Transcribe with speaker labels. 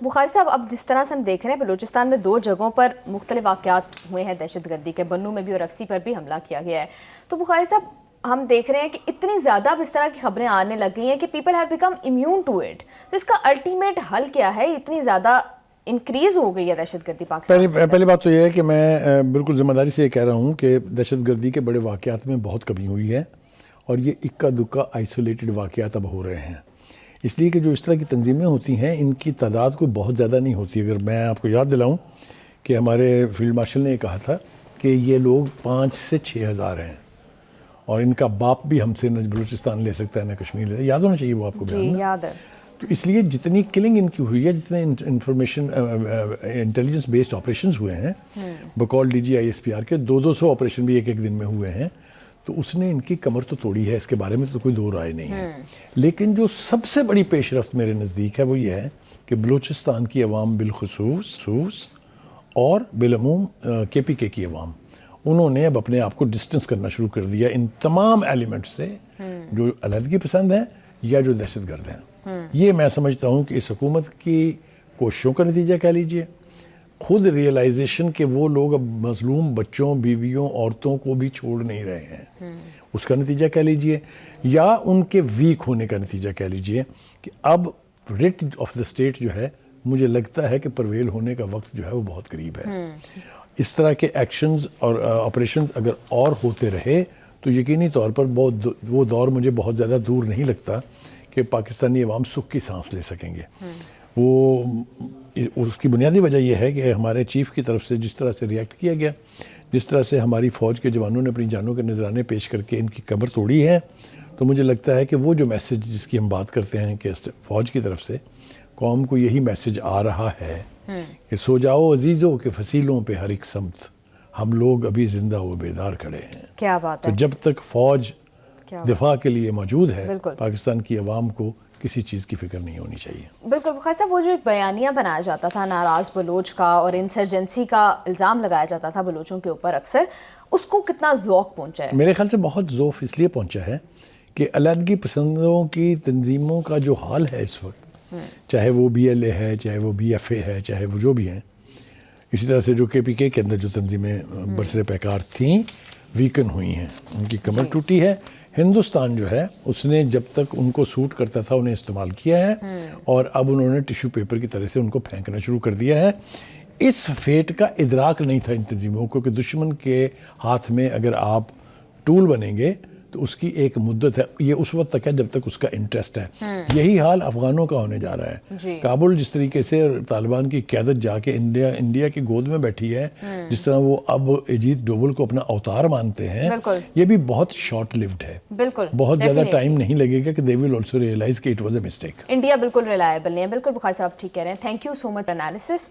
Speaker 1: بخاری صاحب، اب جس طرح سے ہم دیکھ رہے ہیں بلوچستان میں 2 جگہوں پر مختلف واقعات ہوئے ہیں دہشت گردی کے، بنو میں بھی اور رفسی پر بھی حملہ کیا گیا ہے، تو بخاری صاحب ہم دیکھ رہے ہیں کہ اتنی زیادہ اب اس طرح کی خبریں آنے لگ گئی ہیں کہ people have become immune to it, تو اس کا الٹیمیٹ حل کیا ہے؟ اتنی زیادہ انکریز ہو گئی ہے دہشت گردی پاکستان میں.
Speaker 2: پہلی بات تو یہ ہے کہ میں بالکل ذمہ داری سے یہ کہہ رہا ہوں کہ دہشت گردی کے بڑے واقعات میں بہت کمی ہوئی ہے، اور یہ اکا دکا آئسولیٹڈ واقعات اب ہو رہے ہیں، اس لیے کہ جو اس طرح کی تنظیمیں ہوتی ہیں ان کی تعداد کوئی بہت زیادہ نہیں ہوتی. اگر میں آپ کو یاد دلاؤں کہ ہمارے فیلڈ مارشل نے یہ کہا تھا کہ یہ لوگ 5 سے 6 ہزار ہیں، اور ان کا باپ بھی ہم سے نہ بلوچستان لے سکتا ہے نہ کشمیر لے سکتا ہے. یاد ہونا چاہیے وہ آپ کو بیان.
Speaker 1: جی یاد ہے.
Speaker 2: تو اس لیے جتنی کلنگ ان کی ہوئی ہے، جتنے انٹیلیجنس بیسڈ آپریشنز ہوئے ہیں بقول D G I S P R کے 200 آپریشن بھی ایک دن میں ہوئے ہیں، تو اس نے ان کی کمر تو توڑی ہے، اس کے بارے میں تو کوئی دو رائے نہیں ہے. لیکن جو سب سے بڑی پیش رفت میرے نزدیک ہے وہ یہ ہے کہ بلوچستان کی عوام بالخصوص اور بالعموم کے پی کے کی عوام، انہوں نے اب اپنے آپ کو ڈسٹنس کرنا شروع کر دیا ان تمام ایلیمنٹس سے جو علیحدگی پسند ہیں یا جو دہشت گرد ہیں. یہ میں سمجھتا ہوں کہ اس حکومت کی کوششوں کا نتیجہ کہہ لیجئے، خود ریئلائزیشن کہ وہ لوگ اب مظلوم بچوں، بیویوں، عورتوں کو بھی چھوڑ نہیں رہے ہیں، اس کا نتیجہ کہہ لیجئے، یا ان کے ویک ہونے کا نتیجہ کہہ لیجئے کہ اب ریٹ آف دا اسٹیٹ جو ہے مجھے لگتا ہے کہ پرویل ہونے کا وقت جو ہے وہ بہت قریب ہے. اس طرح کے ایکشنز اور آپریشنز اگر اور ہوتے رہے تو یقینی طور پر وہ دور مجھے بہت زیادہ دور نہیں لگتا کہ پاکستانی عوام سکھ کی سانس لے سکیں گے. وہ اس کی بنیادی وجہ یہ ہے کہ ہمارے چیف کی طرف سے جس طرح سے ریئیکٹ کیا گیا، جس طرح سے ہماری فوج کے جوانوں نے اپنی جانوں کے نذرانے پیش کر کے ان کی کمر توڑی ہے، تو مجھے لگتا ہے کہ وہ جو میسج جس کی ہم بات کرتے ہیں کہ فوج کی طرف سے قوم کو یہی میسج آ رہا ہے کہ سو جاؤ عزیزوں کے فصیلوں پہ ہر ایک سمت، ہم لوگ ابھی زندہ و بیدار کھڑے ہیں.
Speaker 1: کیا بات ہے.
Speaker 2: تو جب تک فوج دفاع کے لیے موجود ہے، پاکستان کی عوام کو کسی چیز کی فکر نہیں ہونی چاہیے.
Speaker 1: بالکل بخاری صاحب، وہ جو ایک بیانیہ بنایا جاتا تھا ناراض بلوچ کا اور انسرجنسی کا الزام لگایا جاتا تھا بلوچوں کے اوپر اکثر، اس کو کتنا ذوق پہنچا ہے؟
Speaker 2: میرے خیال سے بہت ذوق اس لیے پہنچا ہے کہ علیحدگی پسندوں کی تنظیموں کا جو حال ہے اس وقت، چاہے وہ بی ایل اے ہے، چاہے وہ بی ایف اے ہے، چاہے وہ جو بھی ہیں، اسی طرح سے جو کے پی کے اندر جو تنظیمیں برسر پیکار تھیں ویکن ہوئی ہیں، ان کی کمر ٹوٹی ہے. ہندوستان جو ہے اس نے جب تک ان کو سوٹ کرتا تھا انہیں استعمال کیا ہے، اور اب انہوں نے ٹیشو پیپر کی طرح سے ان کو پھینکنا شروع کر دیا ہے. اس فیٹ کا ادراک نہیں تھا ان تنظیموں کو کہ دشمن کے ہاتھ میں اگر آپ ٹول بنیں گے تو اس کی ایک مدت ہے، یہ اس وقت تک ہے جب تک اس کا انٹرسٹ ہے. یہی حال افغانوں کا ہونے جا رہا ہے. کابل جس طریقے سے طالبان کی قیادت جا کے انڈیا کی گود میں بیٹھی ہے، جس طرح وہ اب اجیت ڈوبل کو اپنا اوتار مانتے ہیں، یہ بھی بہت شارٹ لیوڈ ہے. بہت زیادہ ٹائم نہیں لگے گا کہ they will also realize کہ it was a mistake.
Speaker 1: India بالکل ریلائبل نہیں ہے. بالکل بخاری صاحب ٹھیک کہہ رہے ہیں. Thank you so much analysis.